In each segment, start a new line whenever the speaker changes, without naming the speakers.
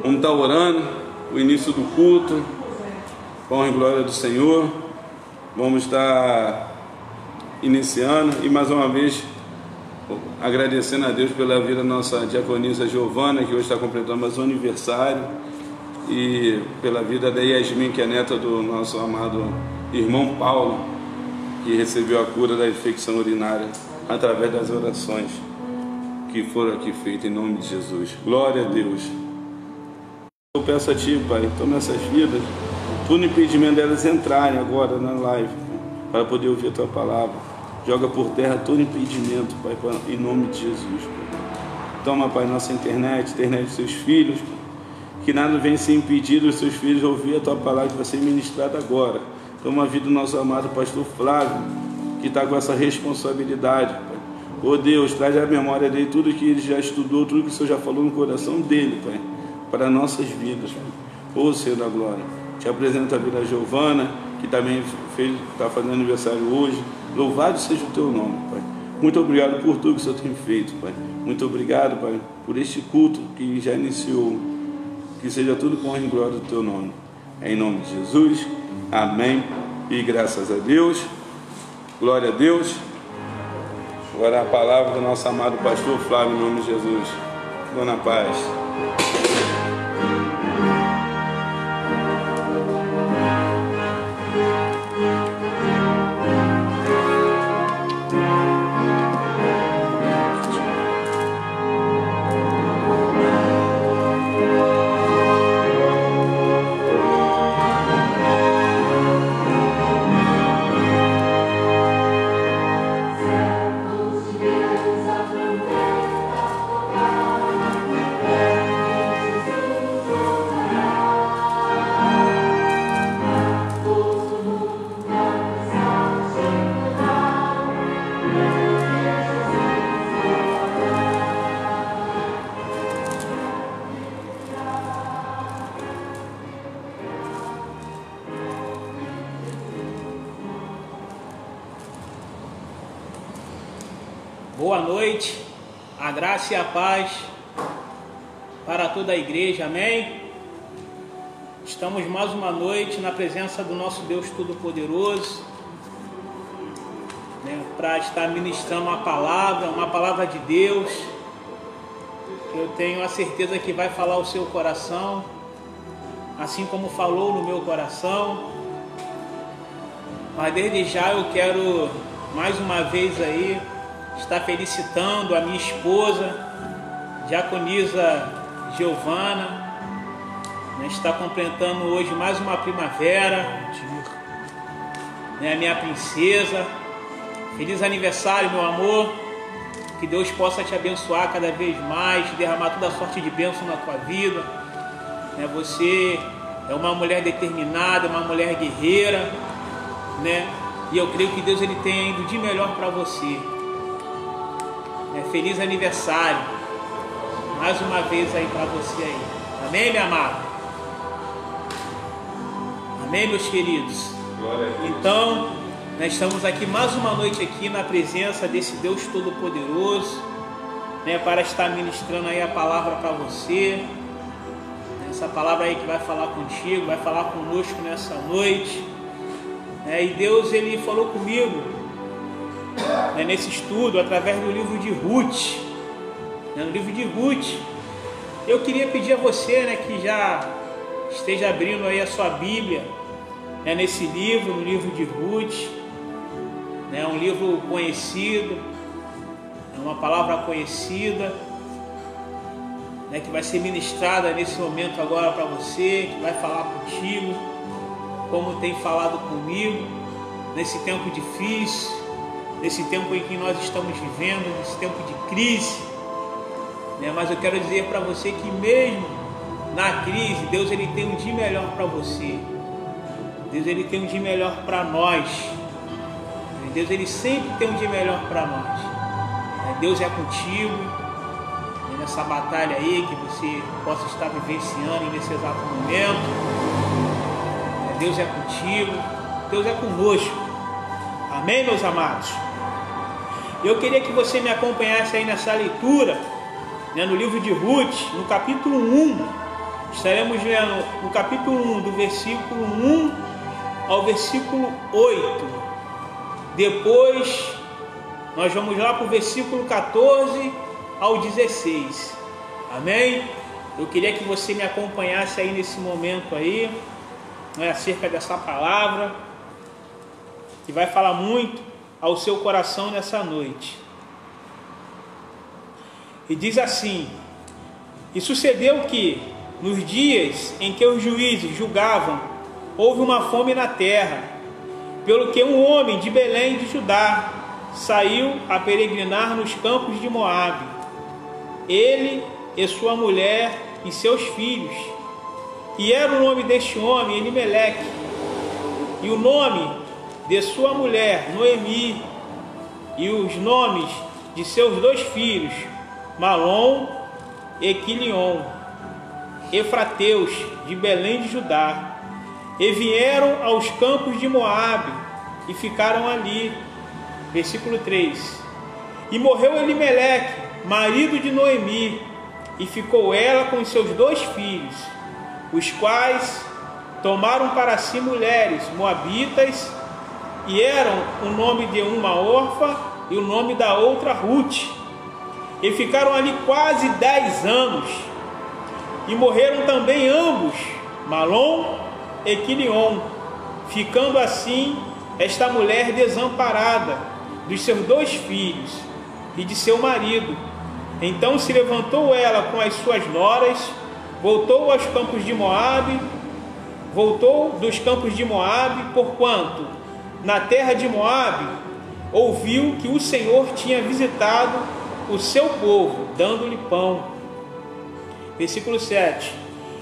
Vamos estar orando, o início do culto, com a glória do Senhor. Vamos estar iniciando e mais uma vez agradecendo a Deus pela vida da nossa diaconisa Giovana, que hoje está completando mais um aniversário, e pela vida da Yasmin, que é neta do nosso amado irmão Paulo, que recebeu a cura da infecção urinária através das orações que foram aqui feitas em nome de Jesus. Glória a Deus. Eu peço a Ti, Pai, toma essas vidas, tudo impedimento delas entrarem agora na live, para poder ouvir a Tua palavra. Joga por terra todo impedimento, Pai, em nome de Jesus, Pai. Toma, Pai, nossa internet dos seus filhos, Pai. Que nada venha ser impedido dos seus filhos ouvir a Tua palavra que vai ser ministrada agora. Toma a vida do nosso amado pastor Flávio, que está com essa responsabilidade, Pai. Oh Deus, traz à memória dele tudo que ele já estudou, tudo que o Senhor já falou no coração dele, Pai, para nossas vidas, Pai. Oh Senhor da glória, te apresento a vida da Giovana, que também está fazendo aniversário hoje. Louvado seja o Teu nome, Pai. Muito obrigado por tudo que o Senhor tem feito, Pai. Muito obrigado, Pai, por este culto que já iniciou. Que seja tudo com honra e glória do Teu nome. Em nome de Jesus, amém. E graças a Deus, glória a Deus. Agora a palavra do nosso amado pastor Flávio, em nome de Jesus. Fique na paz.
Boa noite, a graça e a paz para toda a igreja, amém? Estamos mais uma noite na presença do nosso Deus Todo-Poderoso, né, para estar ministrando uma palavra de Deus, que eu tenho a certeza que vai falar o seu coração, assim como falou no meu coração. Mas desde já eu quero mais uma vez aí está felicitando a minha esposa, diaconisa Giovana, né, está completando hoje mais uma primavera, né, a minha princesa. Feliz aniversário, meu amor, que Deus possa te abençoar cada vez mais, derramar toda a sorte de bênção na tua vida, né, você é uma mulher determinada, uma mulher guerreira, né, e eu creio que Deus ele tem indo de melhor para você. Feliz aniversário, mais uma vez aí para você aí, amém, minha amada? Amém, meus queridos? Então, nós estamos aqui mais uma noite aqui na presença desse Deus Todo-Poderoso, né, para estar ministrando aí a palavra para você, essa palavra aí que vai falar contigo, vai falar conosco nessa noite, né, e Deus ele falou comigo, né, nesse estudo, através do livro de Ruth, né, no livro de Ruth. Eu queria pedir a você, né, que já esteja abrindo aí a sua Bíblia, né, nesse livro, no livro de Ruth, né, um livro conhecido, é uma palavra conhecida, né, que vai ser ministrada nesse momento agora para você, que vai falar contigo, como tem falado comigo, nesse tempo difícil, nesse tempo em que nós estamos vivendo, nesse tempo de crise, né? Mas eu quero dizer para você que mesmo na crise, Deus ele tem um dia melhor para você. Deus ele tem um dia melhor para nós. Deus ele sempre tem um dia melhor para nós. Deus é contigo, nessa batalha aí que você possa estar vivenciando nesse exato momento. Deus é contigo, Deus é conosco. Amém, meus amados? Eu queria que você me acompanhasse aí nessa leitura, né, no livro de Ruth, no capítulo 1, Estaremos lendo no capítulo 1, do versículo 1 ao versículo 8. Depois, nós vamos lá para o versículo 14 ao 16. Amém? Eu queria que você me acompanhasse aí nesse momento aí, acerca dessa palavra, que vai falar muito ao seu coração nessa noite. E diz assim: e sucedeu que, nos dias em que os juízes julgavam, houve uma fome na terra, pelo que um homem de Belém de Judá saiu a peregrinar nos campos de Moabe, ele e sua mulher e seus filhos. E era o nome deste homem Elimeleque, e o nome de sua mulher Noemi, e os nomes de seus 2 filhos, Malom e Quilion, efrateus de Belém de Judá. E vieram aos campos de Moabe e ficaram ali. Versículo 3. E morreu Elimeleque, marido de Noemi, e ficou ela com os seus 2 filhos, os quais tomaram para si mulheres moabitas, e eram o nome de uma Orfa e o nome da outra Ruth. E ficaram ali quase 10 anos. E morreram também ambos, Malom e Quilion, ficando assim esta mulher desamparada dos seus 2 filhos e de seu marido. Então se levantou ela com as suas noras, voltou dos campos de Moabe, porquanto na terra de Moabe ouviu que o Senhor tinha visitado o seu povo, dando-lhe pão. Versículo 7.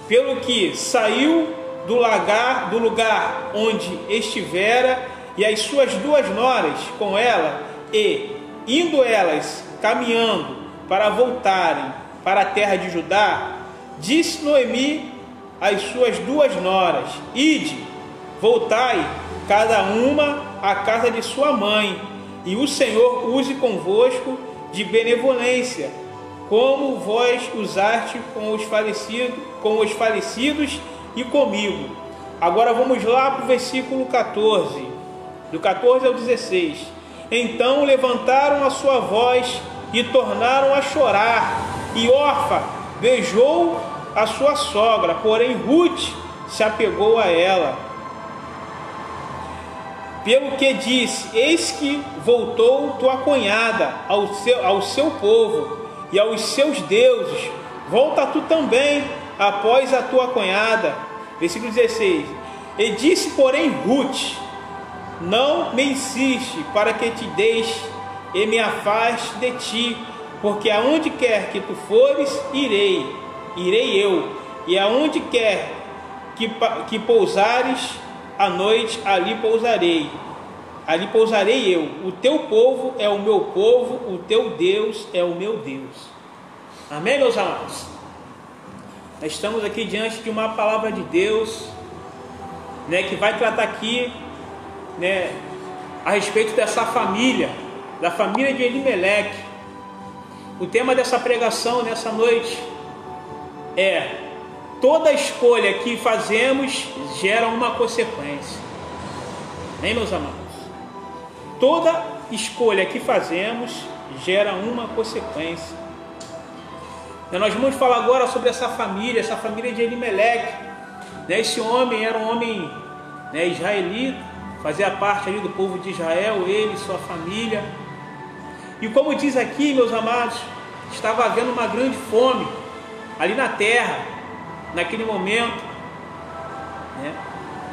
Pelo que saiu do lugar onde estivera, e as suas 2 noras com ela, e indo elas caminhando para voltarem para a terra de Judá, disse Noemi às suas 2 noras: ide, voltai cada uma à casa de sua mãe, e o Senhor use convosco de benevolência, como vós usaste com os falecidos e comigo. Agora vamos lá para o versículo 14, do 14 ao 16. Então levantaram a sua voz e tornaram a chorar, e Orfa beijou a sua sogra, porém Ruth se apegou a ela. Pelo que disse: eis que voltou tua cunhada ao seu povo e aos seus deuses, volta tu também após a tua cunhada. Versículo 16. E disse, porém, Ruth: não me insiste para que te deixe e me afaste de ti, porque aonde quer que tu fores, irei eu, e aonde quer que pousares à noite, ali pousarei eu. O teu povo é o meu povo, o teu Deus é o meu Deus. Amém, meus amados? Nós estamos aqui diante de uma palavra de Deus, que vai tratar aqui, a respeito dessa família, da família de Elimeleque. O tema dessa pregação nessa noite é: toda escolha que fazemos gera uma consequência. Amém, meus amados? Toda escolha que fazemos gera uma consequência. Nós vamos falar agora sobre essa família de Elimeleque. Esse homem era um homem israelita, fazia parte ali do povo de Israel, ele e sua família. E como diz aqui, meus amados, estava havendo uma grande fome ali na terra, naquele momento.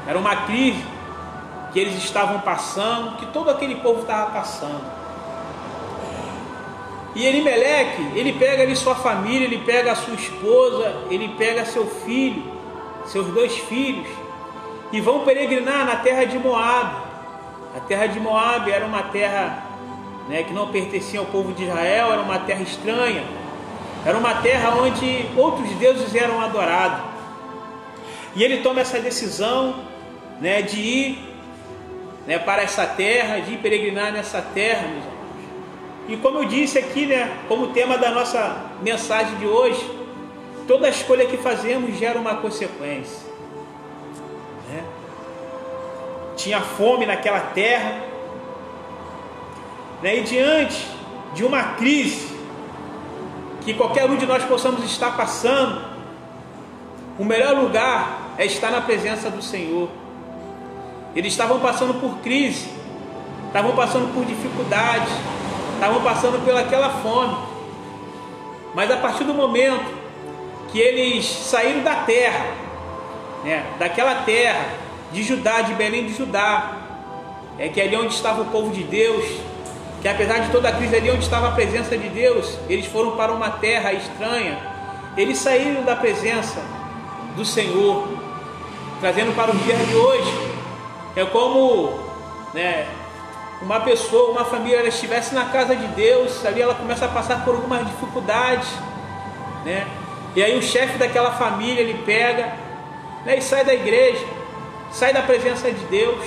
Era uma crise que eles estavam passando, que todo aquele povo estava passando. E Elimeleque, ele pega ali sua família, ele pega a sua esposa, ele pega seu filho, seus 2 filhos, e vão peregrinar na terra de Moabe. A terra de Moabe era uma terra que não pertencia ao povo de Israel, era uma terra estranha, era uma terra onde outros deuses eram adorados. E ele toma essa decisão de ir para essa terra, de ir peregrinar nessa terra, meus irmãos. E como eu disse aqui, como tema da nossa mensagem de hoje, toda escolha que fazemos gera uma consequência, né? Tinha fome naquela terra, né? E diante de uma crise que qualquer um de nós possamos estar passando, o melhor lugar é estar na presença do Senhor. Eles estavam passando por crise, estavam passando por dificuldades, estavam passando pelaquela fome. Mas a partir do momento que eles saíram da terra, né, daquela terra de Judá, de Belém de Judá, que ali onde estava o povo de Deus, que apesar de toda a crise, ali onde estava a presença de Deus, eles foram para uma terra estranha. Eles saíram da presença do Senhor, trazendo para o dia de hoje. É como, né, uma pessoa, uma família, ela estivesse na casa de Deus, ali ela começa a passar por algumas dificuldades, né? E aí o chefe daquela família, ele pega, né, e sai da igreja, sai da presença de Deus.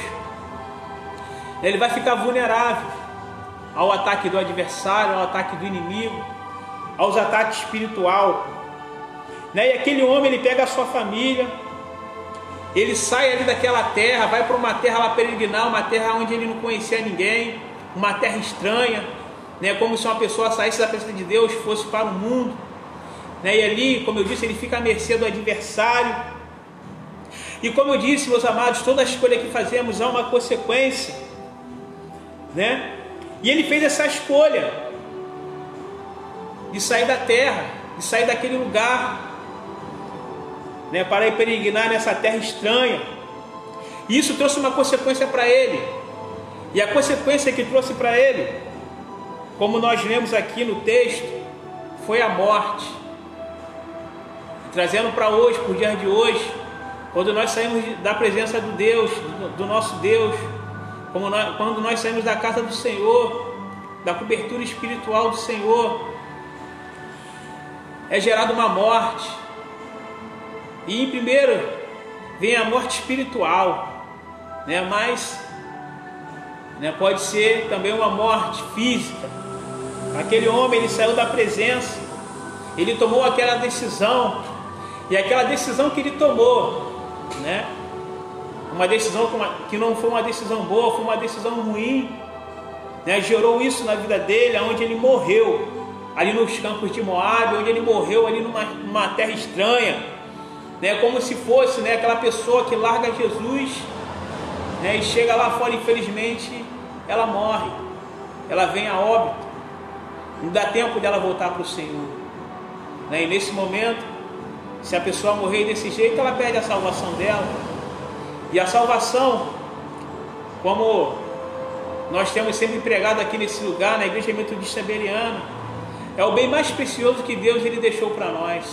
Ele vai ficar vulnerável ao ataque do adversário, ao ataque do inimigo, aos ataques espirituais, né? E aquele homem, ele pega a sua família, ele sai ali daquela terra, vai para uma terra lá peregrinar, uma terra onde ele não conhecia ninguém, uma terra estranha, né? Como se uma pessoa saísse da presença de Deus, fosse para o mundo, né? E ali, como eu disse, ele fica à mercê do adversário. E como eu disse, meus amados, toda escolha que fazemos há uma consequência, né? E ele fez essa escolha de sair da terra, de sair daquele lugar, né, para ir peregrinar nessa terra estranha. E isso trouxe uma consequência para ele. E a consequência que trouxe para ele, como nós lemos aqui no texto, foi a morte. Trazendo para hoje, para o dia de hoje, quando nós saímos da presença do Deus, do nosso Deus, quando nós saímos da casa do Senhor, da cobertura espiritual do Senhor, é gerada uma morte. E em primeiro vem a morte espiritual, né? Mas, né, pode ser também uma morte física. Aquele homem, ele saiu da presença, ele tomou aquela decisão, e aquela decisão que ele tomou, né, uma decisão que não foi uma decisão boa, foi uma decisão ruim, né, gerou isso na vida dele, onde ele morreu ali nos campos de Moabe, onde ele morreu ali numa terra estranha, né, como se fosse, né, aquela pessoa que larga Jesus, né, e chega lá fora, infelizmente ela morre, ela vem a óbito, não dá tempo dela voltar para o Senhor, né? E nesse momento, se a pessoa morrer desse jeito, ela perde a salvação dela. E a salvação, como nós temos sempre pregado aqui nesse lugar, na Igreja Metodista Bereana, é o bem mais precioso que Deus ele deixou para nós.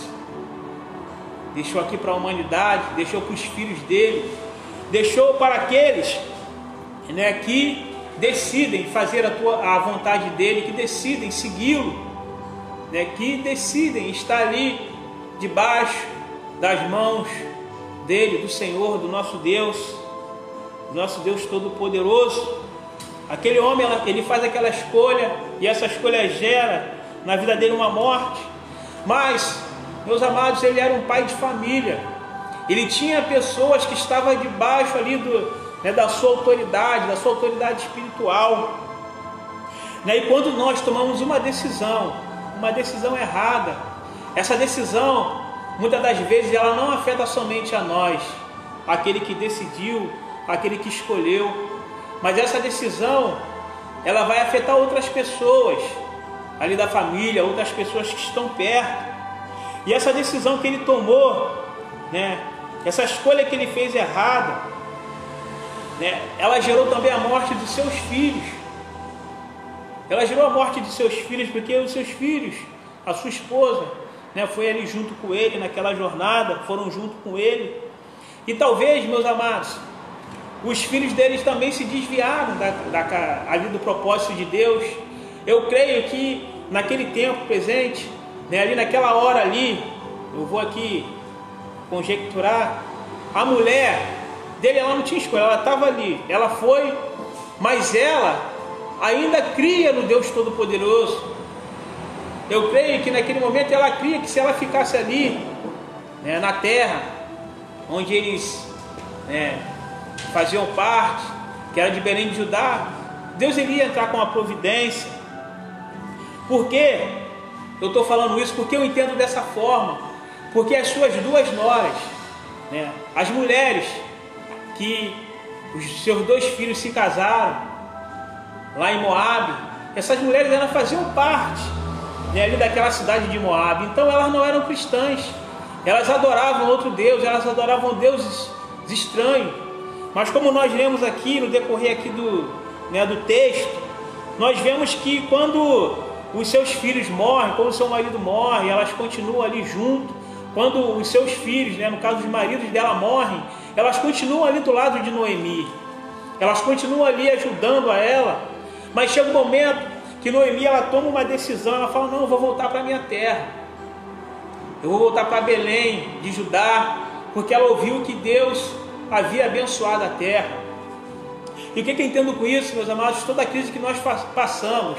Deixou aqui para a humanidade, deixou para os filhos dele, deixou para aqueles, né, que decidem fazer a vontade dele, que decidem segui-lo, né, que decidem estar ali debaixo das mãos dele, do Senhor, do nosso Deus Todo-Poderoso. Aquele homem, ele faz aquela escolha, e essa escolha gera na vida dele uma morte. Mas, meus amados, ele era um pai de família, ele tinha pessoas que estavam debaixo ali da sua autoridade espiritual, né? E quando nós tomamos uma decisão errada, essa decisão, muitas das vezes, ela não afeta somente a nós, aquele que decidiu, aquele que escolheu, mas essa decisão, ela vai afetar outras pessoas ali da família, outras pessoas que estão perto. E essa decisão que ele tomou, né, essa escolha que ele fez errada, né, ela gerou também a morte dos seus filhos. Ela gerou a morte de seus filhos, porque os seus filhos, a sua esposa, né, foi ali junto com ele naquela jornada, foram junto com ele. E talvez, meus amados, os filhos deles também se desviaram ali do propósito de Deus. Eu creio que naquele tempo presente, né, ali naquela hora ali, eu vou aqui conjecturar, a mulher dele, ela não tinha escolha, ela estava ali, ela foi, mas ela ainda cria no Deus Todo-Poderoso, Eu creio que naquele momento ela cria que se ela ficasse ali, né, na terra, onde eles, né, faziam parte, que era de Belém de Judá, Deus iria entrar com a providência. Por quê? Eu estou falando isso porque eu entendo dessa forma. Porque as suas duas noras, né, as mulheres que os seus 2 filhos se casaram lá em Moabe, essas mulheres elas faziam parte, né, ali daquela cidade de Moabe. Então elas não eram cristãs, elas adoravam outro Deus, elas adoravam deuses estranhos. Mas como nós lemos aqui no decorrer aqui do texto, nós vemos que quando os seus filhos morrem, quando o seu marido morre, elas continuam ali junto. Quando os seus filhos, né, no caso os maridos dela morrem, elas continuam ali do lado de Noemi. Elas continuam ali ajudando a ela. Mas chega um momento que Noemi ela toma uma decisão, ela fala: não, eu vou voltar para a minha terra. Eu vou voltar para Belém de Judá, porque ela ouviu que Deus havia abençoado a terra. E o que eu entendo com isso, meus amados? Toda a crise que nós passamos,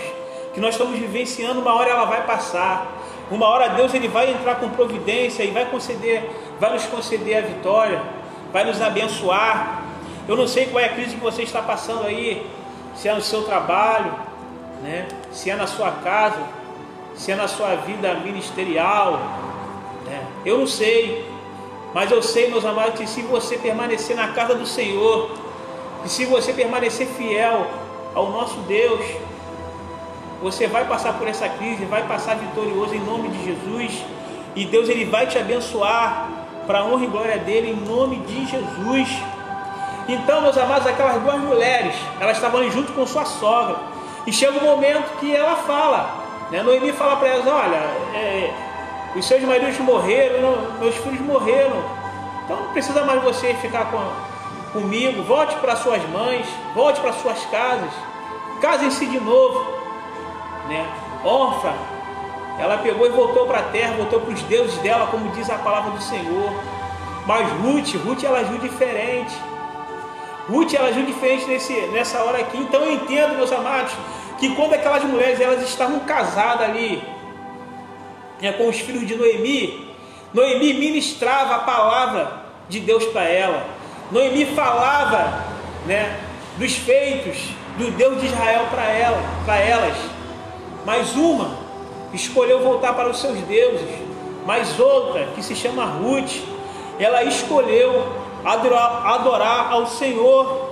que nós estamos vivenciando, uma hora ela vai passar. Uma hora Deus ele vai entrar com providência e vai nos conceder a vitória, vai nos abençoar. Eu não sei qual é a crise que você está passando aí, se é no seu trabalho, né? Se é na sua casa, se é na sua vida ministerial, né? Eu não sei, mas eu sei, meus amados, que se você permanecer na casa do Senhor, e se você permanecer fiel ao nosso Deus, você vai passar por essa crise, vai passar vitorioso em nome de Jesus. E Deus ele vai te abençoar para a honra e glória dele em nome de Jesus. Então, meus amados, aquelas 2 mulheres, elas estavam ali junto com sua sogra. E chega um momento que ela fala, né? Noemi fala para elas: olha, os seus maridos morreram, meus filhos morreram. Então não precisa mais você ficar comigo. Volte para suas mães, volte para suas casas, casem-se de novo. Né? Orfa, ela pegou e voltou para a terra, voltou para os deuses dela, como diz a palavra do Senhor. Mas Ruth ela agiu diferente. Ruth ela agiu diferente nessa hora aqui. Então eu entendo, meus amados, que quando aquelas mulheres elas estavam casadas ali, né, com os filhos de Noemi, Noemi ministrava a palavra de Deus para ela. Noemi falava, né, dos feitos do Deus de Israel para elas. Mas uma escolheu voltar para os seus deuses, mas outra, que se chama Ruth, ela escolheu adorar ao Senhor,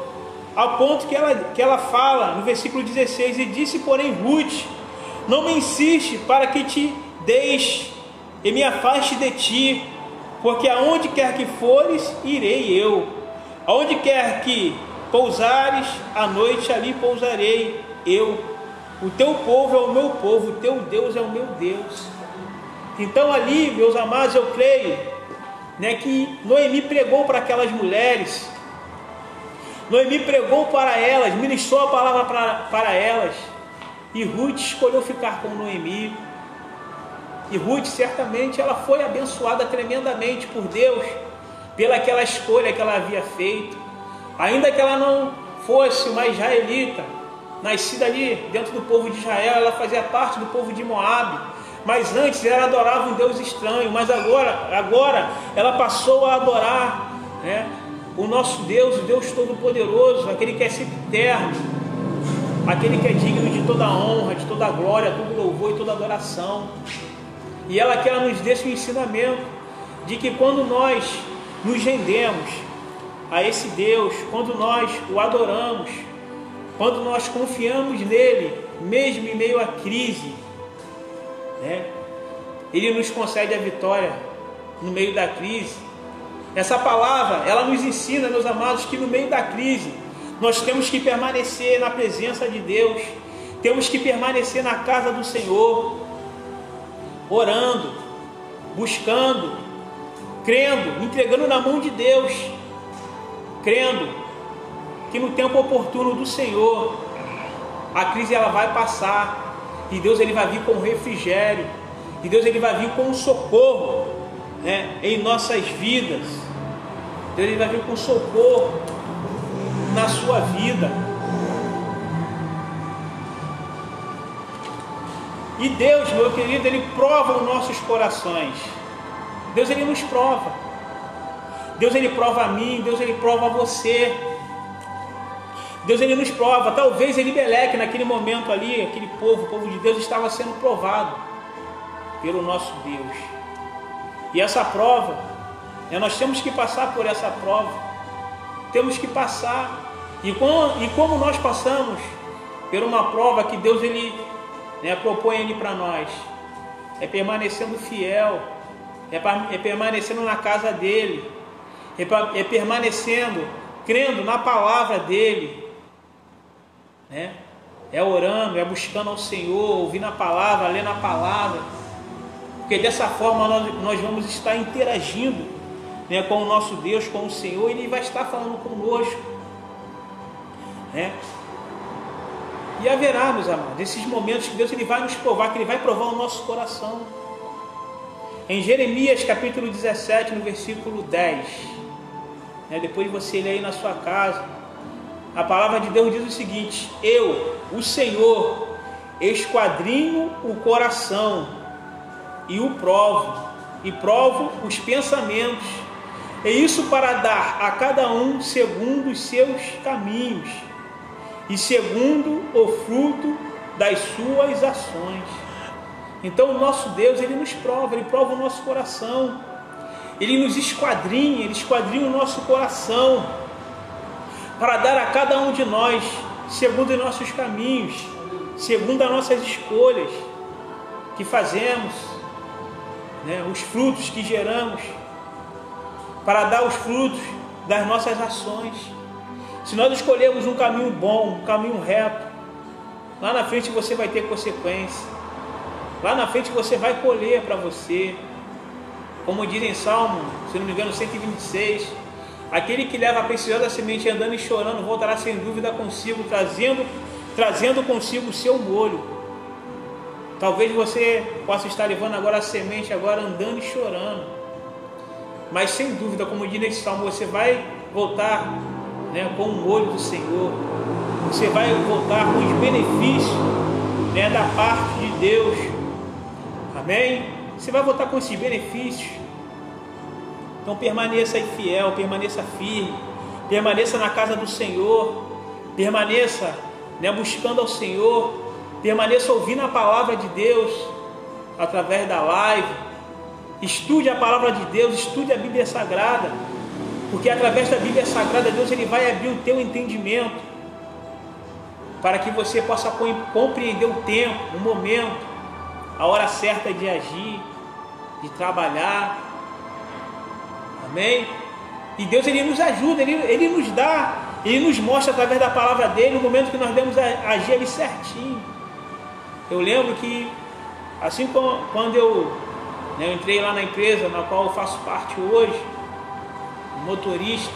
ao ponto que ela fala no versículo 16: e disse, porém, Ruth: não me insiste para que te deixe e me afaste de ti, porque aonde quer que fores, irei eu. Aonde quer que pousares, à noite ali pousarei eu. O teu povo é o meu povo, o teu Deus é o meu Deus. Então ali, meus amados, eu creio, né, que Noemi pregou para aquelas mulheres. Noemi pregou para elas, ministrou a palavra para elas. E Ruth escolheu ficar com Noemi. E Ruth certamente ela foi abençoada tremendamente por Deus, pelaquela escolha que ela havia feito. Ainda que ela não fosse uma israelita, nascida ali dentro do povo de Israel, ela fazia parte do povo de Moabe, mas antes ela adorava um Deus estranho. Mas agora ela passou a adorar, né, o nosso Deus, o Deus Todo-Poderoso, aquele que é sempre eterno, aquele que é digno de toda honra, de toda glória, todo louvor e toda adoração. E ela quer nos dar esse ensinamento de que quando nós nos rendemos a esse Deus, quando nós o adoramos, quando nós confiamos nele, mesmo em meio à crise, né, ele nos concede a vitória no meio da crise. Essa palavra, ela nos ensina, meus amados, que no meio da crise nós temos que permanecer na presença de Deus, temos que permanecer na casa do Senhor, orando, buscando, crendo, entregando na mão de Deus, crendo que no tempo oportuno do Senhor a crise ela vai passar, e Deus ele vai vir com refrigério, e Deus ele vai vir com socorro, né, em nossas vidas. Deus ele vai vir com socorro na sua vida. E Deus, meu querido, Ele prova os nossos corações. Deus, Ele nos prova. Deus, Ele prova a mim. Deus, Ele prova a você. Deus, Ele nos prova. Talvez Elimeleque, naquele momento ali, aquele povo, o povo de Deus, estava sendo provado pelo nosso Deus. E essa prova, nós temos que passar por essa prova. Temos que passar. E como nós passamos por uma prova que Deus, Ele propõe ali para nós, é permanecendo fiel, é permanecendo na casa dEle, é permanecendo, crendo na palavra dEle, é orando, é buscando ao Senhor, ouvindo a palavra, lendo a palavra, porque dessa forma nós vamos estar interagindo com o nosso Deus, com o Senhor, e Ele vai estar falando conosco. E haverá, meus amados, esses momentos que Deus, Ele vai nos provar, que Ele vai provar o nosso coração. Em Jeremias capítulo 17, no versículo 10, depois de você ler aí na sua casa, a palavra de Deus diz o seguinte: eu, o Senhor, esquadrinho o coração e o provo os pensamentos, e isso para dar a cada um segundo os seus caminhos e segundo o fruto das suas ações. Então o nosso Deus, Ele nos prova, Ele prova o nosso coração, Ele nos esquadrinha, Ele esquadrinha o nosso coração, para dar a cada um de nós, segundo os nossos caminhos, segundo as nossas escolhas que fazemos, os frutos que geramos, para dar os frutos das nossas ações. Se nós escolhermos um caminho bom, um caminho reto, lá na frente você vai ter consequência. Lá na frente você vai colher para você. Como diz em Salmo, se não me engano, 126, aquele que leva a preciosa semente andando e chorando, voltará sem dúvida consigo, trazendo consigo o seu molho. Talvez você possa estar levando agora a semente, agora andando e chorando. Mas sem dúvida, como diz nesse Salmo, você vai voltar com o molho do Senhor. Você vai voltar com os benefícios da parte de Deus. Amém? Você vai voltar com esses benefícios. Então permaneça aí fiel, permaneça firme, permaneça na casa do Senhor, permaneça buscando ao Senhor, permaneça ouvindo a palavra de Deus através da live. Estude a palavra de Deus, estude a Bíblia Sagrada, porque através da Bíblia Sagrada Deus, Ele vai abrir o teu entendimento, para que você possa compreender o tempo, o momento, a hora certa de agir, de trabalhar. Amém? E Deus, Ele nos ajuda, Ele nos dá, Ele nos mostra através da palavra dEle o momento que nós devemos agir ali certinho. Eu lembro que assim quando eu entrei lá na empresa na qual eu faço parte hoje, motorista,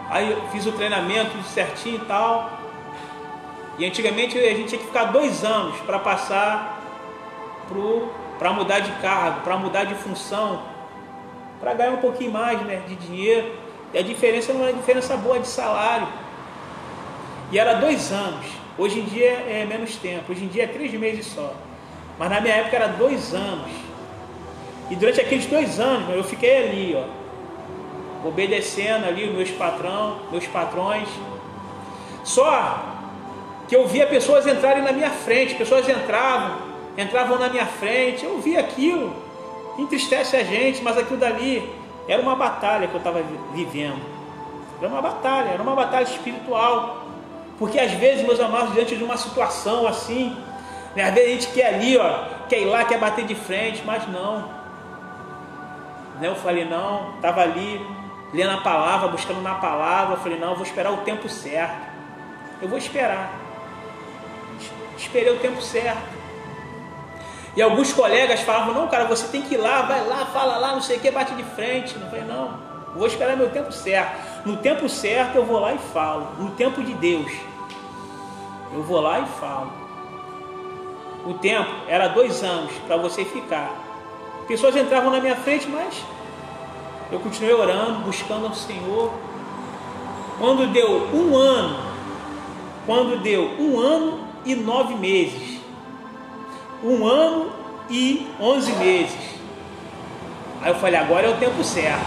aí eu fiz o treinamento certinho e tal, e antigamente a gente tinha que ficar 2 anos para passar para mudar de cargo, para mudar de função, para ganhar um pouquinho mais de dinheiro, e a diferença não era diferença boa de salário, e era 2 anos. Hoje em dia é menos tempo, hoje em dia é 3 meses só, mas na minha época era 2 anos. E durante aqueles 2 anos eu fiquei ali, obedecendo ali os meus patrões. Só que eu via pessoas entrarem na minha frente, pessoas entravam na minha frente, eu via aquilo, entristece a gente, mas aquilo dali era uma batalha que eu estava vivendo. Era uma batalha espiritual. Porque às vezes, meus amados, diante de uma situação assim, às vezes a gente quer ali, quer ir lá, quer bater de frente, mas não. Eu falei, não, estava ali, lendo a palavra, buscando na palavra, eu falei, não, eu vou esperar o tempo certo. Eu vou esperar. Esperei o tempo certo. E alguns colegas falavam, não, cara, você tem que ir lá, vai lá, fala lá, não sei o que, bate de frente. Eu falei, não, eu vou esperar meu tempo certo. No tempo certo eu vou lá e falo. No tempo de Deus, eu vou lá e falo. O tempo era 2 anos para você ficar. Pessoas entravam na minha frente, mas eu continuei orando, buscando ao Senhor. Quando deu 1 ano e 9 meses, 1 ano e 11 meses. Aí eu falei, agora é o tempo certo.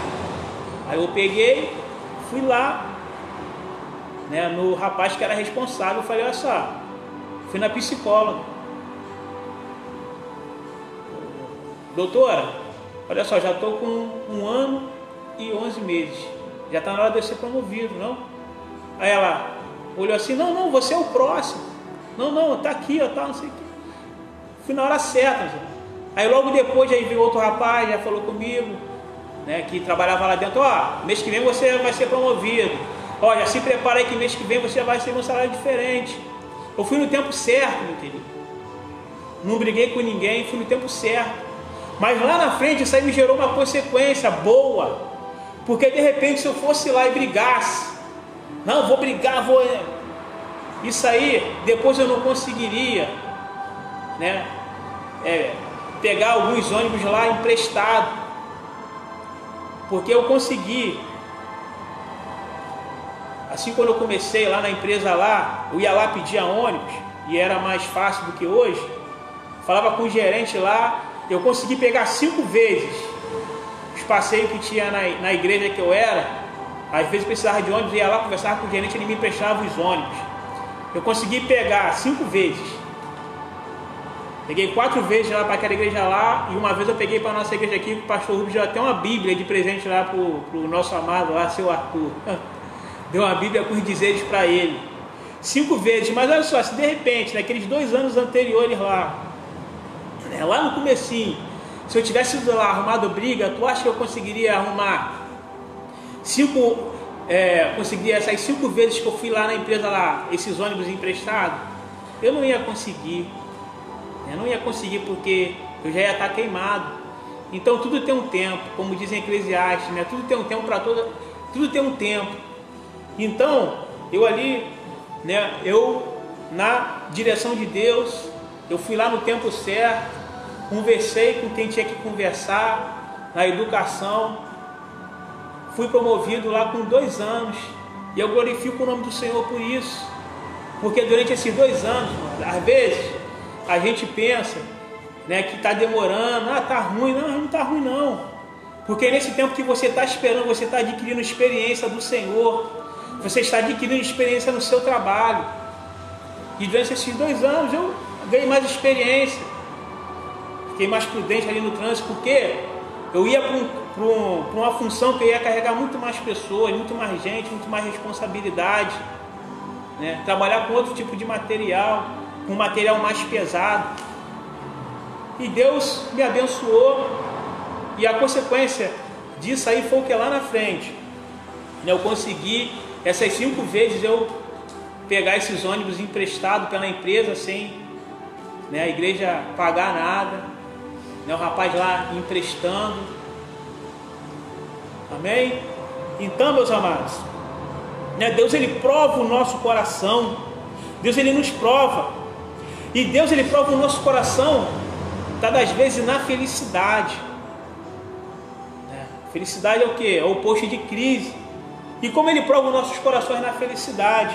Aí eu peguei, fui lá, né, no rapaz que era responsável, eu falei, olha só, fui na psicóloga. Doutora, olha só, já estou com 1 ano e 11 meses. Já está na hora de eu ser promovido, não? Aí ela olhou assim, não, você é o próximo. Não, tá aqui, ó, tá, não sei o que. Fui na hora certa, gente. Aí logo depois aí veio outro rapaz, já falou comigo, né, que trabalhava lá dentro, ó, mês que vem você vai ser promovido. Ó, já se prepara aí que mês que vem você vai ter um salário diferente. Eu fui no tempo certo, meu querido. Não briguei com ninguém, fui no tempo certo. Mas lá na frente isso aí me gerou uma consequência boa. Porque de repente se eu fosse lá e brigasse, não, vou brigar, vou... Isso aí, depois eu não conseguiria, né, pegar alguns ônibus lá emprestado. Porque eu consegui. Assim, quando eu comecei lá na empresa lá, eu ia lá pedir ônibus, e era mais fácil do que hoje. Falava com o gerente lá, eu consegui pegar 5 vezes os passeios que tinha na igreja que eu era. Às vezes precisava de ônibus, ia lá, conversava com o gerente, ele me emprestava os ônibus. Eu consegui pegar 5 vezes. Peguei 4 vezes lá para aquela igreja lá, e uma vez eu peguei para a nossa igreja aqui, que o pastor Rubens deu até uma Bíblia de presente lá para o nosso amado lá, seu Arthur. Deu uma Bíblia com os dizeres para ele. 5 vezes, mas olha só, se de repente, naqueles 2 anos anteriores lá no comecinho, se eu tivesse ido lá arrumado briga, tu acha que eu conseguiria arrumar conseguiria essas 5 vezes que eu fui lá na empresa lá, esses ônibus emprestados? Eu não ia conseguir. Eu não ia conseguir porque eu já ia estar queimado. Então tudo tem um tempo, como dizem Eclesiastes, né? Tudo tem um tempo para tudo tem um tempo. Então, eu ali, né, eu na direção de Deus, eu fui lá no tempo certo, conversei com quem tinha que conversar, na educação, fui promovido lá com 2 anos, e eu glorifico o nome do Senhor por isso, porque durante esses 2 anos, às vezes, a gente pensa, né, que está demorando, tá ruim, não está ruim não, porque nesse tempo que você está esperando, você está adquirindo experiência do Senhor, você está adquirindo experiência no seu trabalho, e durante esses 2 anos eu ganhei mais experiência, fiquei mais prudente ali no trânsito, porque eu ia para uma função que eu ia carregar muito mais pessoas, muito mais gente, muito mais responsabilidade, né? Trabalhar com outro tipo de material, com material mais pesado, e Deus me abençoou, e a consequência disso aí foi o que lá na frente, né, eu consegui essas 5 vezes eu pegar esses ônibus emprestados pela empresa sem, né, a igreja pagar nada, né, o rapaz lá emprestando. Amém? Então, meus amados, né, Deus ele prova o nosso coração, Deus ele nos prova, e Deus ele prova o nosso coração, tá, das vezes na felicidade, né? Felicidade é o que? É o oposto de crise. E como ele prova os nossos corações na felicidade?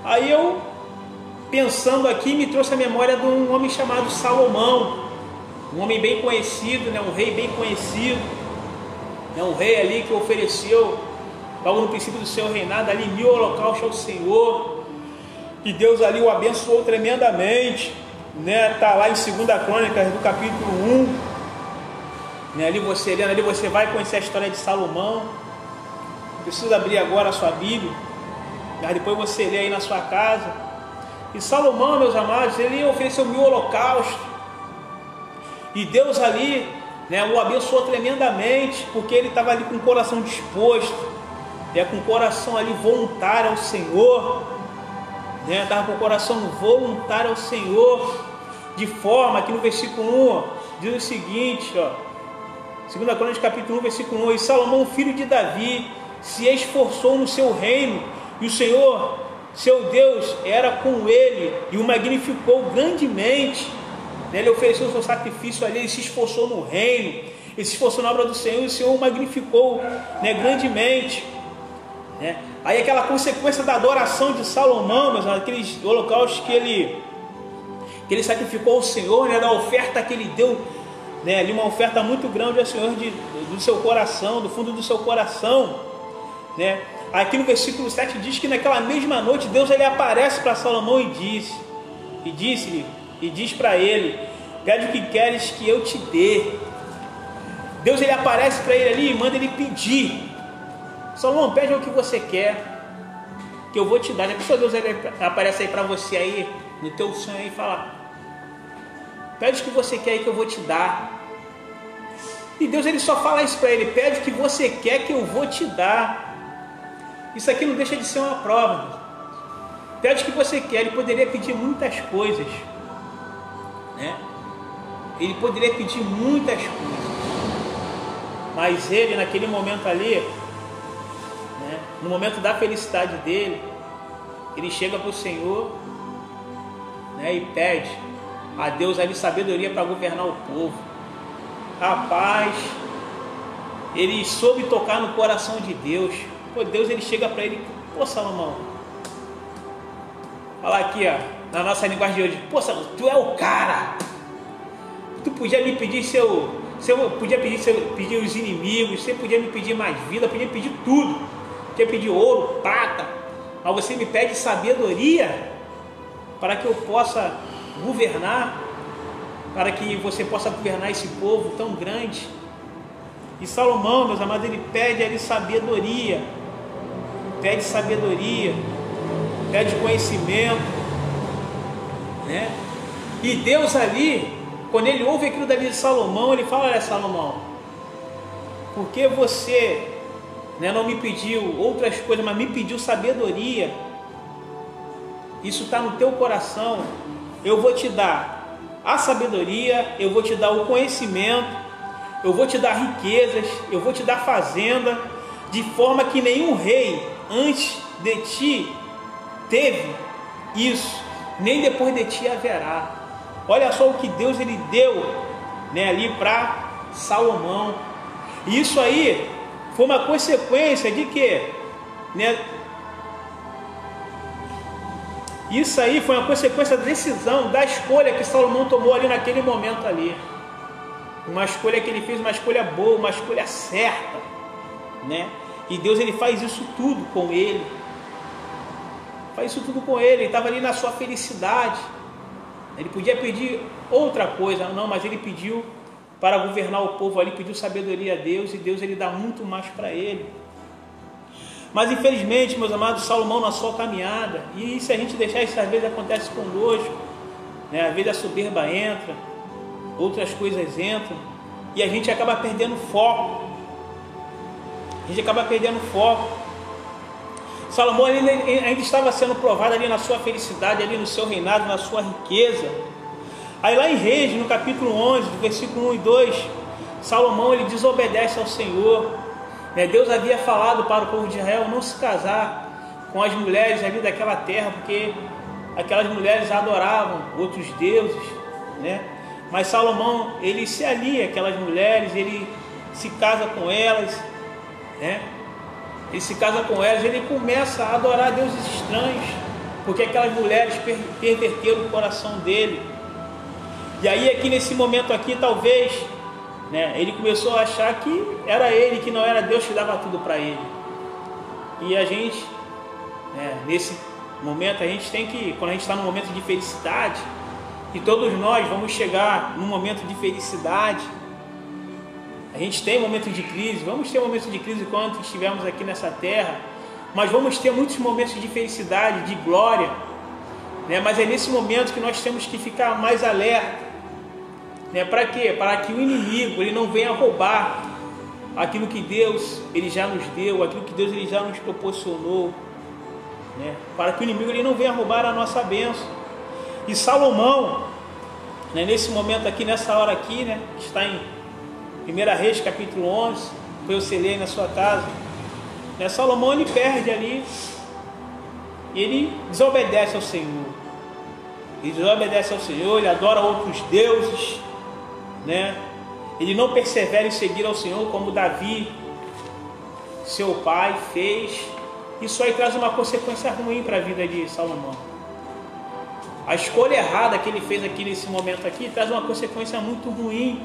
Aí eu, pensando aqui, me trouxe a memória de um homem chamado Salomão, um homem bem conhecido, né? Um rei bem conhecido, né? Um rei ali que ofereceu, logo no princípio do seu reinado, ali 1000 holocaustos ao Senhor, e Deus ali o abençoou tremendamente, né? Está lá em 2 Crônicas, do capítulo 1, né? Ali você lendo, ali você vai conhecer a história de Salomão. Precisa abrir agora a sua Bíblia, mas depois você lê aí na sua casa. E Salomão, meus amados, ele ofereceu 1000 holocaustos, e Deus ali, né, o abençoou tremendamente, porque ele estava ali com o coração disposto, né, com o coração ali voluntário ao Senhor, né, estava com o coração voluntário ao Senhor, de forma que no versículo 1 diz o seguinte, ó, 2 Crônicas capítulo 1, versículo 1, e Salomão, filho de Davi, se esforçou no seu reino, e o Senhor, seu Deus, era com ele, e o magnificou grandemente. Ele ofereceu o seu sacrifício ali, ele se esforçou no reino, ele se esforçou na obra do Senhor, e o Senhor o magnificou, né, grandemente, né? Aí aquela consequência da adoração de Salomão, mas aqueles holocaustos que que ele sacrificou ao Senhor, né, da oferta que ele deu, né, ali uma oferta muito grande ao Senhor do seu coração, do fundo do seu coração, né? Aqui no versículo 7 diz que naquela mesma noite Deus ele aparece para Salomão e diz para ele: pede o que queres que eu te dê. Deus ele aparece para ele ali e manda ele pedir. Salomão, pede o que você quer, que eu vou te dar. Já pensou, Deus ele aparece aí para você aí, no teu sonho aí, e fala: pede o que você quer aí que eu vou te dar. E Deus ele só fala isso para ele: pede o que você quer que eu vou te dar. Isso aqui não deixa de ser uma prova. Pede o que você quer. Ele poderia pedir muitas coisas, né? Ele poderia pedir muitas coisas, mas ele naquele momento ali, né, no momento da felicidade dele, ele chega para o Senhor, né, e pede a Deus ali sabedoria para governar o povo. Rapaz, ele soube tocar no coração de Deus. Pô, Deus ele chega para ele: pô, Salomão, falar aqui, ó, na nossa linguagem de hoje: pô, Salomão, tu é o cara. Tu podia me pedir pedir os inimigos, você podia me pedir mais vida, podia pedir tudo, podia pedir ouro, prata, mas você me pede sabedoria para que eu possa governar, para que você possa governar esse povo tão grande. E Salomão, meus amados, ele pede ali sabedoria, pede conhecimento, né? E Deus ali, quando ele ouve aquilo da vida de Salomão, ele fala: olha, Salomão, porque você, né, não me pediu outras coisas, mas me pediu sabedoria, isso está no teu coração, eu vou te dar a sabedoria, eu vou te dar o conhecimento, eu vou te dar riquezas, eu vou te dar fazenda, de forma que nenhum rei antes de ti teve isso, nem depois de ti haverá. Olha só o que Deus ele deu, né, ali para Salomão. E isso aí foi uma consequência de quê? Né? Isso aí foi uma consequência da decisão, da escolha que Salomão tomou ali naquele momento ali. Uma escolha que ele fez, uma escolha boa, uma escolha certa, né? E Deus ele faz isso tudo com ele. Faz isso tudo com ele. Ele estava ali na sua felicidade. Ele podia pedir outra coisa, não, mas ele pediu para governar o povo ali, pediu sabedoria a Deus, e Deus ele dá muito mais para ele. Mas infelizmente, meus amados, Salomão na sua caminhada, e se a gente deixar isso, às vezes acontece conosco, né? Às vezes a soberba entra, outras coisas entram, e a gente acaba perdendo foco. Salomão ele ainda estava sendo provado ali na sua felicidade, ali no seu reinado, na sua riqueza. Aí lá em Reis, no capítulo 11, do versículo 1 e 2, Salomão ele desobedece ao Senhor, né? Deus havia falado para o povo de Israel não se casar com as mulheres ali daquela terra, porque aquelas mulheres adoravam outros deuses, né? Mas Salomão ele se alia àquelas mulheres, ele se casa com elas, né? Ele se casa com elas, ele começa a adorar deuses estranhos, porque aquelas mulheres perverteram o coração dele. E aí aqui nesse momento aqui, talvez, né, ele começou a achar que era ele, que não era Deus que dava tudo para ele. E a gente, né, nesse momento, a gente tem que, quando a gente está num momento de felicidade, e todos nós vamos chegar num momento de felicidade. A gente tem momentos de crise, vamos ter momentos de crise quando estivermos aqui nessa terra, mas vamos ter muitos momentos de felicidade, de glória, né? Mas é nesse momento que nós temos que ficar mais alerta, né? Para quê? Para que o inimigo ele não venha roubar aquilo que Deus ele já nos deu, aquilo que Deus ele já nos proporcionou, né? Para que o inimigo ele não venha roubar a nossa bênção. E Salomão, né, nesse momento aqui, nessa hora aqui, né, que está em 1 Reis, capítulo 11, foi você ler aí na sua casa, né, Salomão ele perde ali, ele desobedece ao Senhor, ele adora outros deuses, né, ele não persevera em seguir ao Senhor como Davi, seu pai, fez. Isso aí traz uma consequência ruim para a vida de Salomão. A escolha errada que ele fez aqui nesse momento aqui traz uma consequência muito ruim.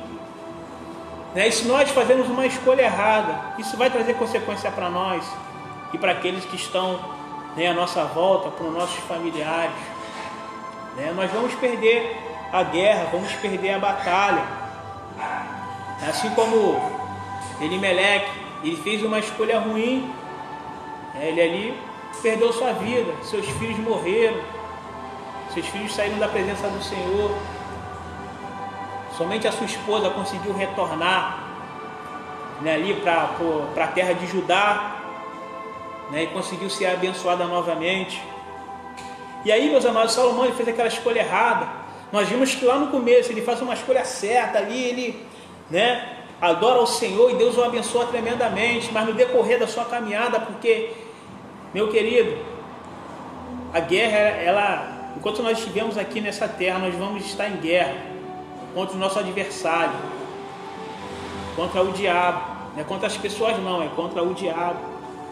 Né? E se nós fazemos uma escolha errada, isso vai trazer consequência para nós e para aqueles que estão, né, à nossa volta, para os nossos familiares. Né? Nós vamos perder a guerra, vamos perder a batalha. Assim como Elimeleque, ele fez uma escolha ruim, ele ali perdeu sua vida, seus filhos morreram, seus filhos saíram da presença do Senhor. Somente a sua esposa conseguiu retornar, né, ali para a terra de Judá, né, e conseguiu ser abençoada novamente. E aí, meus amados, Salomão, ele fez aquela escolha errada. Nós vimos que lá no começo ele faz uma escolha certa ali, ele, né, adora o Senhor e Deus o abençoa tremendamente. Mas no decorrer da sua caminhada, porque, meu querido, a guerra, ela, enquanto nós estivermos aqui nessa terra, nós vamos estar em guerra contra o nosso adversário, contra o diabo. Não é contra as pessoas não, é contra o diabo.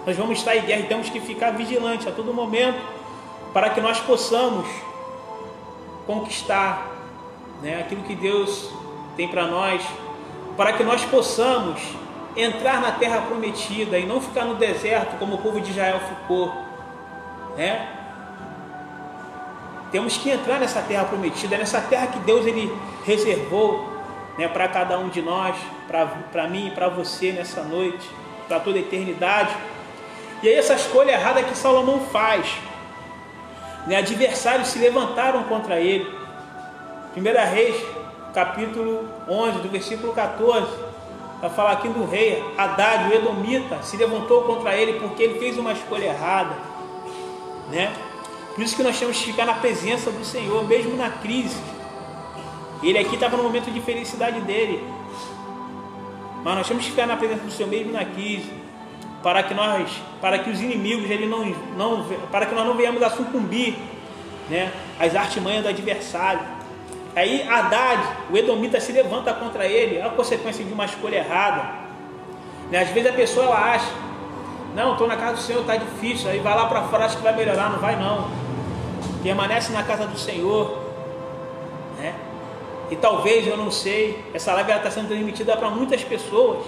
Nós vamos estar em guerra e temos que ficar vigilantes a todo momento para que nós possamos conquistar, né, aquilo que Deus tem para nós, para que nós possamos entrar na terra prometida e não ficar no deserto como o povo de Israel ficou, né? Temos que entrar nessa terra prometida, nessa terra que Deus ele reservou, né, para cada um de nós, para mim e para você nessa noite, para toda a eternidade. E aí essa escolha errada que Salomão faz, né, adversários se levantaram contra ele. 1 Reis, capítulo 11, do versículo 14, vai falar aqui do rei Haddad, o Edomita, se levantou contra ele porque ele fez uma escolha errada, né? Por isso que nós temos que ficar na presença do Senhor, mesmo na crise. Ele aqui estava no momento de felicidade dele, mas nós temos que ficar na presença do Senhor mesmo na crise, para que os inimigos para que nós não venhamos a sucumbir, né, às artimanhas do adversário. Aí Haddad, o Edomita, se levanta contra ele, é a consequência de uma escolha errada, né? Às vezes a pessoa ela acha, não, estou na casa do Senhor, está difícil, aí vai lá para fora, acha que vai melhorar. Não vai não, permanece na casa do Senhor, né? E talvez, eu não sei, essa live está sendo transmitida para muitas pessoas.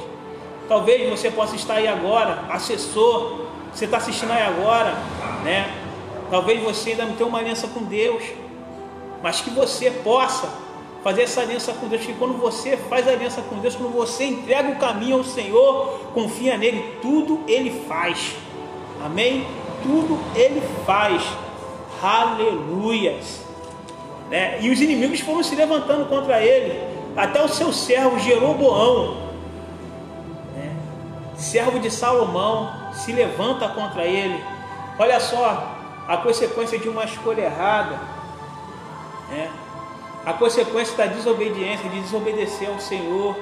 Talvez você possa estar aí agora, assessor, você está assistindo aí agora, né? Talvez você ainda não tenha uma aliança com Deus, mas que você possa fazer essa aliança com Deus, que quando você faz a aliança com Deus, quando você entrega o caminho ao Senhor, confia nele, tudo Ele faz. Amém? Tudo Ele faz. Aleluias. Né? E os inimigos foram se levantando contra ele, até o seu servo Jeroboão, né, servo de Salomão, se levanta contra ele. Olha só a consequência de uma escolha errada, né? A consequência da desobediência, de desobedecer ao Senhor,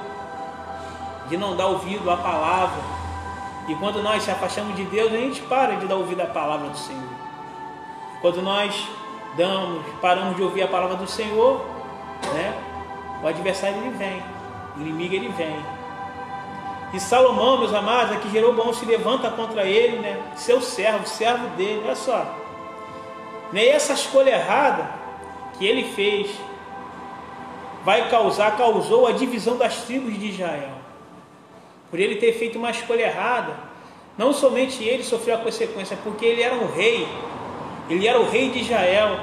de não dar ouvido à palavra. E quando nós se afastamos de Deus, a gente para de dar ouvido à palavra do Senhor. Quando nós paramos de ouvir a palavra do Senhor, né, o adversário ele vem, o inimigo ele vem. E Salomão, meus amados, aqui Jeroboão se levanta contra ele, né, seu servo dele, olha só. E essa escolha errada que ele fez causou a divisão das tribos de Israel. Por ele ter feito uma escolha errada, não somente ele sofreu a consequência, porque ele era um rei. Ele era o rei de Israel,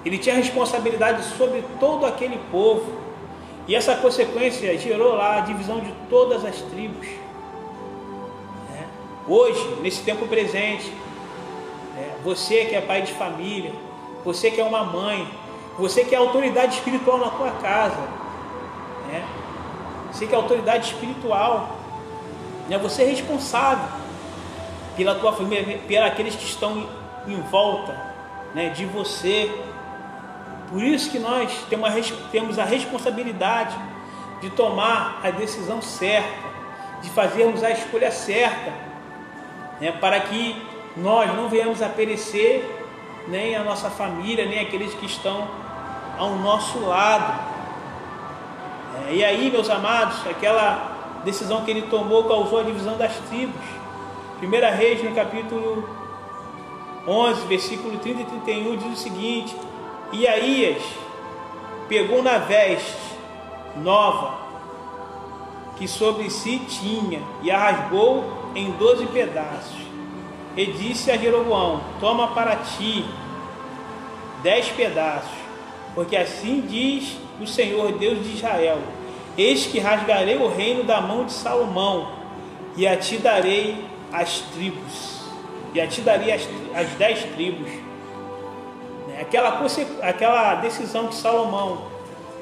ele tinha responsabilidade sobre todo aquele povo, e essa consequência gerou lá a divisão de todas as tribos. Hoje, nesse tempo presente, você que é pai de família, você que é uma mãe, você que é autoridade espiritual na tua casa, você que é autoridade espiritual, você é responsável pela tua família, por aqueles que estão em volta, de você. Por isso que nós temos a responsabilidade de tomar a decisão certa, de fazermos a escolha certa, para que nós não venhamos a perecer, nem a nossa família, nem aqueles que estão ao nosso lado. E aí, meus amados, aquela decisão que ele tomou causou a divisão das tribos. 1 Reis, no capítulo 11, versículo 30 e 31, diz o seguinte: E Aías pegou na veste nova que sobre si tinha e a rasgou em 12 pedaços. E disse a Jeroboão: toma para ti 10 pedaços, porque assim diz o Senhor Deus de Israel: eis que rasgarei o reino da mão de Salomão, e a ti darei as tribos, e a ti darei as 10 tribos. Aquela decisão que Salomão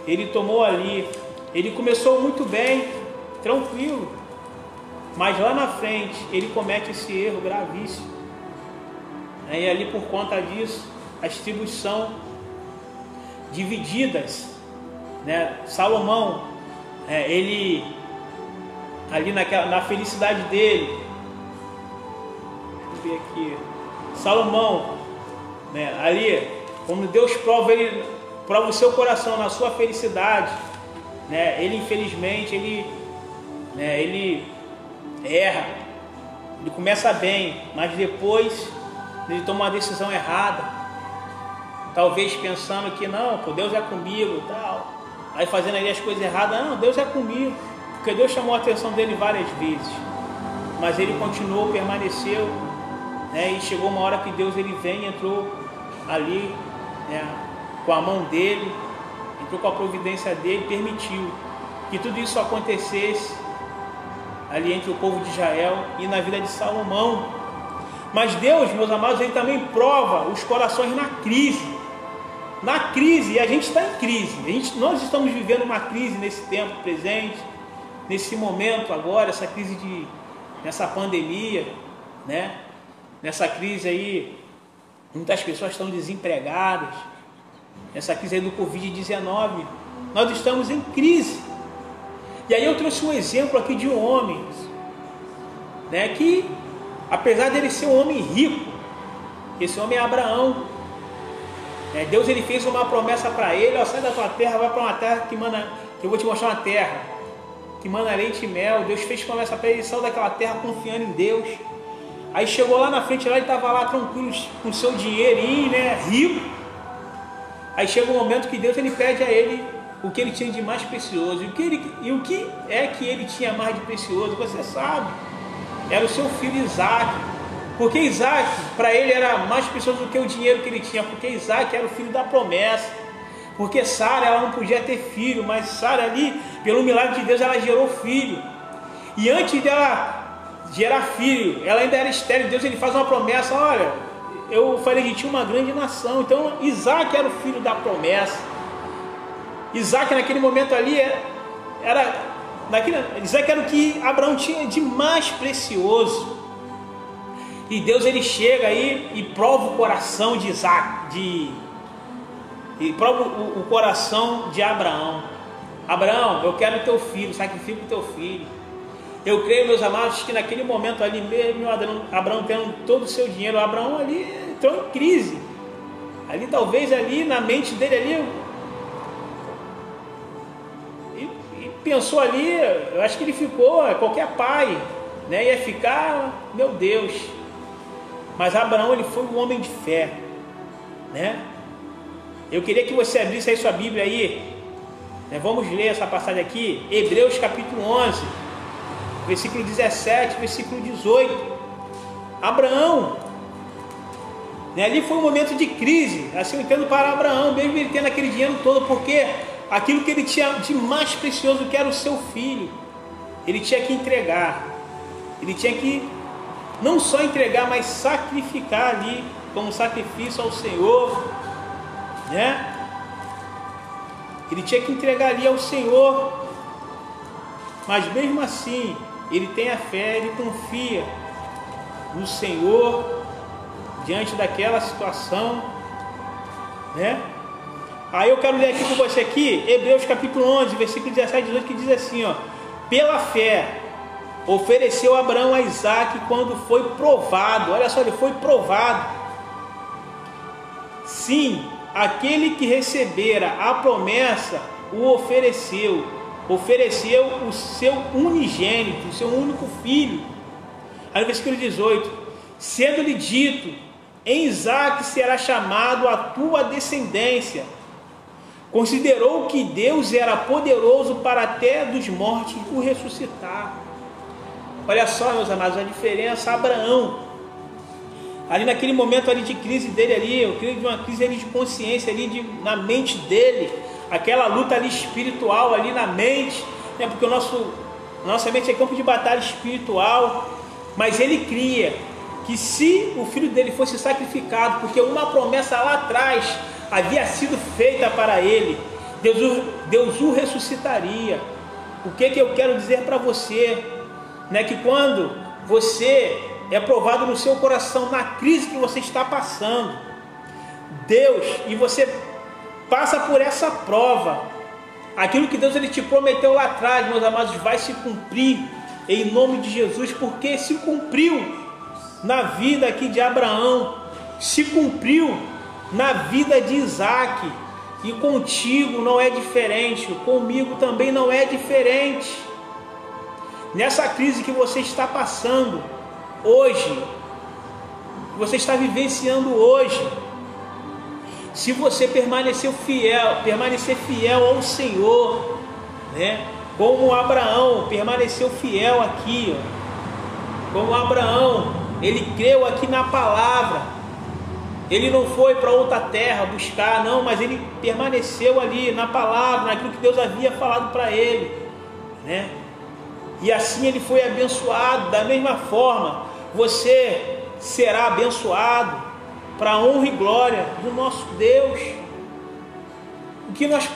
ele tomou ali, ele começou muito bem, tranquilo, mas lá na frente ele comete esse erro gravíssimo, e ali por conta disso as tribos são divididas, né? Salomão, ele ali na felicidade dele, deixa eu ver aqui, Salomão, né? Ali, como Deus prova o seu coração na sua felicidade, né? Ele infelizmente ele erra, ele começa bem, mas depois ele toma uma decisão errada, talvez pensando que não, pô, Deus é comigo e tal, aí fazendo ali as coisas erradas. Não, Deus é comigo, porque Deus chamou a atenção dele várias vezes, mas ele continuou, permaneceu, né? E chegou uma hora que Deus ele vem e entrou ali, né, com a mão dele, entrou com a providência dele, permitiu que tudo isso acontecesse ali entre o povo de Israel e na vida de Salomão. Mas Deus, meus amados, ele também prova os corações na crise, e a gente está em crise, nós estamos vivendo uma crise nesse tempo presente, nesse momento agora, essa crise nessa pandemia, né? Nessa crise aí, muitas pessoas estão desempregadas, nessa crise aí do Covid-19, nós estamos em crise. E aí eu trouxe um exemplo aqui de um homem, né, que apesar dele ser um homem rico, esse homem é Abraão, né? Deus ele fez uma promessa para ele: ó, sai da tua terra, vai para uma terra que eu vou te mostrar uma terra que mana leite e mel. Deus fez promessa para ele, saiu daquela terra confiando em Deus. Aí chegou lá na frente, lá ele estava lá tranquilo com o seu dinheirinho, né, rico. Aí chega um momento que Deus ele pede a ele o que ele tinha de mais precioso. E o que é que ele tinha mais de precioso? Você sabe, era o seu filho Isaac. Porque Isaac, para ele, era mais precioso do que o dinheiro que ele tinha, porque Isaac era o filho da promessa. Porque Sara, ela não podia ter filho, mas Sara ali, pelo milagre de Deus, ela gerou filho. E antes dela gerar filho, ela ainda era estéril. Deus ele faz uma promessa: olha, eu farei de ti uma grande nação. Então Isaac era o filho da promessa. Isaac naquele momento ali Isaac era o que Abraão tinha de mais precioso. E Deus ele chega aí e prova o coração de Isaac, e prova o coração de Abraão. Abraão, eu quero teu filho, sacrifica o teu filho. Eu creio, meus amados, que naquele momento ali mesmo, Abraão tendo todo o seu dinheiro, Abraão ali entrou em crise. Ali talvez ali na mente dele ali, e pensou ali, eu acho que ele ficou, qualquer pai, né, ia ficar, meu Deus. Mas Abraão ele foi um homem de fé, né? Eu queria que você abrisse aí sua Bíblia aí, né? Vamos ler essa passagem aqui, Hebreus capítulo 11, versículo 17, versículo 18. Abraão, né, ali foi um momento de crise, assim eu entendo para Abraão, mesmo ele tendo aquele dinheiro todo, porque aquilo que ele tinha de mais precioso, que era o seu filho, ele tinha que entregar, ele tinha que não só entregar, mas sacrificar ali como sacrifício ao Senhor, né? Ele tinha que entregar ali ao Senhor, mas mesmo assim ele tem a fé, ele confia no Senhor diante daquela situação, né? Aí eu quero ler aqui com você aqui, Hebreus capítulo 11, versículo 17 e 18, que diz assim, ó: pela fé ofereceu Abraão a Isaac quando foi provado. Olha só, ele foi provado. Sim, aquele que recebera a promessa o ofereceu o seu unigênito, o seu único filho. Aí no versículo 18: sendo-lhe dito: em Isaque será chamado a tua descendência. Considerou que Deus era poderoso para até dos mortos o ressuscitar. Olha só, meus amados, a diferença. Abraão, ali naquele momento ali de crise dele ali, eu creio de uma crise ali de consciência ali na mente dele, aquela luta ali espiritual ali na mente, né? Porque nossa mente é campo de batalha espiritual, mas ele cria que se o filho dele fosse sacrificado, porque uma promessa lá atrás havia sido feita para ele, Deus o ressuscitaria. O que eu quero dizer para você, né? Que quando você é provado no seu coração, na crise que você está passando, Deus, e você passa por essa prova, aquilo que Deus ele te prometeu lá atrás, meus amados, vai se cumprir em nome de Jesus, porque se cumpriu na vida aqui de Abraão, se cumpriu na vida de Isaque, e contigo não é diferente, comigo também não é diferente. Nessa crise que você está passando hoje, que você está vivenciando hoje, se você permanecer fiel ao Senhor, né? Como Abraão permaneceu fiel aqui, ó. Como Abraão, ele creu aqui na palavra, ele não foi para outra terra buscar, não, mas ele permaneceu ali na palavra, naquilo que Deus havia falado para ele, né? E assim ele foi abençoado. Da mesma forma, você será abençoado para a honra e glória do nosso Deus. O que nós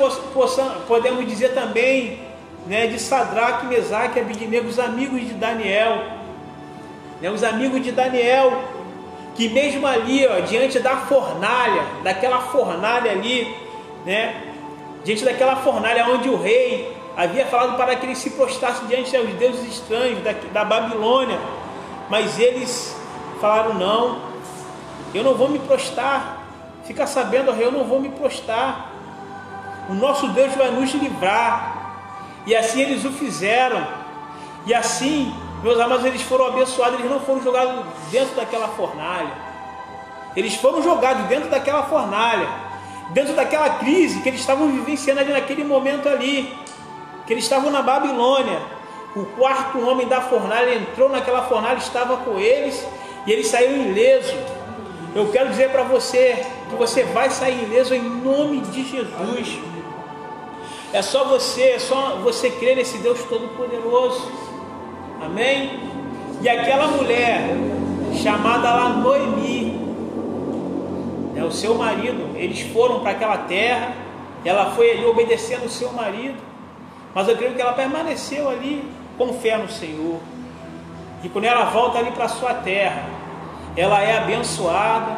podemos dizer também, né, de Sadraque, Mesaque e Abednego, os amigos de Daniel, né, os amigos de Daniel, que mesmo ali, ó, diante da fornalha, daquela fornalha ali, né, diante daquela fornalha onde o rei havia falado para que eles se prostrassem diante dos deuses estranhos da Babilônia, mas eles falaram: não, eu não vou me prostrar. Fica sabendo, rei, eu não vou me prostrar. O nosso Deus vai nos livrar. E assim eles o fizeram. E assim, meus amados, eles foram abençoados. Eles não foram jogados dentro daquela fornalha. Eles foram jogados dentro daquela fornalha, dentro daquela crise que eles estavam vivenciando ali naquele momento ali, que eles estavam na Babilônia. O quarto homem da fornalha entrou naquela fornalha, estava com eles, e eles saíram ilesos. Eu quero dizer para você que você vai sair ileso em nome de Jesus. É só você crer nesse Deus Todo-Poderoso. Amém? E aquela mulher chamada lá Noemi, né, o seu marido, eles foram para aquela terra, ela foi ali obedecendo o seu marido, mas eu creio que ela permaneceu ali com fé no Senhor. E quando ela volta ali para a sua terra, ela é abençoada,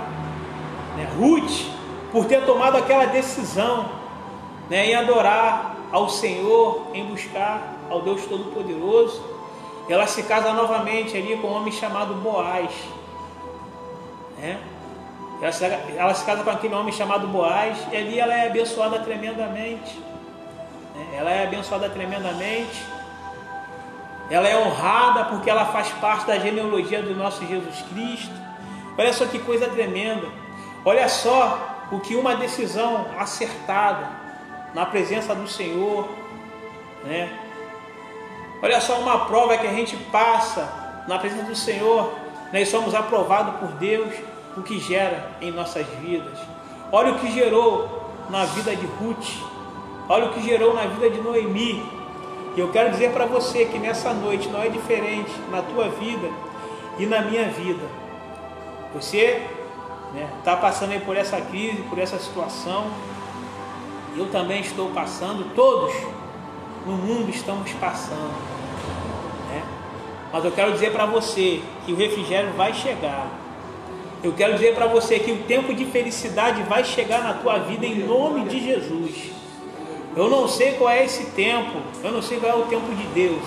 né? Ruth, por ter tomado aquela decisão, né, em adorar ao Senhor, em buscar ao Deus Todo-Poderoso, ela se casa novamente ali com um homem chamado Boaz, né? Ela se casa com aquele homem chamado Boaz, e ali ela é abençoada tremendamente, né? Ela é abençoada tremendamente. Ela é honrada porque ela faz parte da genealogia do nosso Jesus Cristo. Olha só que coisa tremenda. Olha só o que uma decisão acertada na presença do Senhor, né? Olha só uma prova que a gente passa na presença do Senhor, né? E somos aprovados por Deus, o que gera em nossas vidas. Olha o que gerou na vida de Ruth. Olha o que gerou na vida de Noemi. E eu quero dizer para você que nessa noite não é diferente na tua vida e na minha vida. Você está passando aí por essa crise, por essa situação. Eu também estou passando, todos no mundo estamos passando, né? Mas eu quero dizer para você que o refrigério vai chegar. Eu quero dizer para você que o tempo de felicidade vai chegar na tua vida em nome de Jesus. Eu não sei qual é esse tempo, eu não sei qual é o tempo de Deus,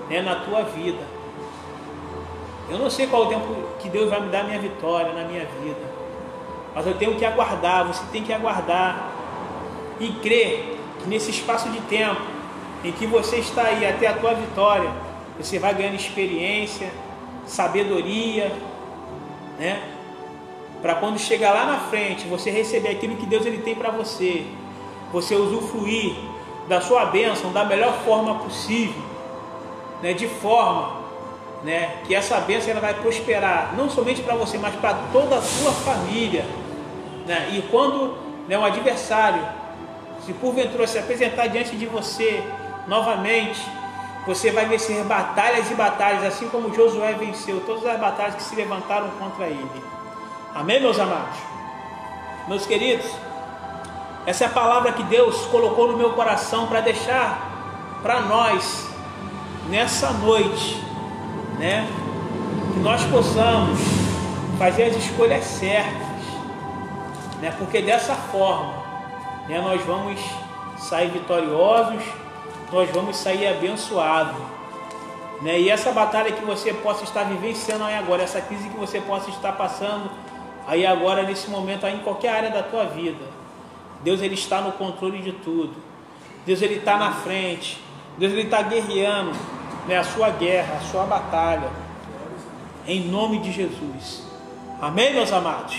né, na tua vida. Eu não sei qual é o tempo que Deus vai me dar minha vitória na minha vida, mas eu tenho que aguardar, você tem que aguardar e crer que nesse espaço de tempo em que você está aí até a tua vitória, você vai ganhando experiência, sabedoria, né? para quando chegar lá na frente, você receber aquilo que Deus ele tem para você, você usufruir da sua bênção da melhor forma possível, né? De forma, né, que essa bênção ela vai prosperar, não somente para você, mas para toda a sua família, né? E quando, né, um adversário, se porventura se apresentar diante de você novamente, você vai vencer batalhas e batalhas, assim como Josué venceu todas as batalhas que se levantaram contra ele. Amém, meus amados? Meus queridos, essa é a palavra que Deus colocou no meu coração para deixar para nós nessa noite, né? Que nós possamos fazer as escolhas certas, né? Porque dessa forma, né, nós vamos sair vitoriosos, nós vamos sair abençoados, né? E essa batalha que você possa estar vivenciando aí agora, essa crise que você possa estar passando aí agora, nesse momento, aí em qualquer área da tua vida, Deus ele está no controle de tudo. Deus ele está na frente. Deus ele está guerreando, né, a sua guerra, a sua batalha, em nome de Jesus. Amém, meus amados?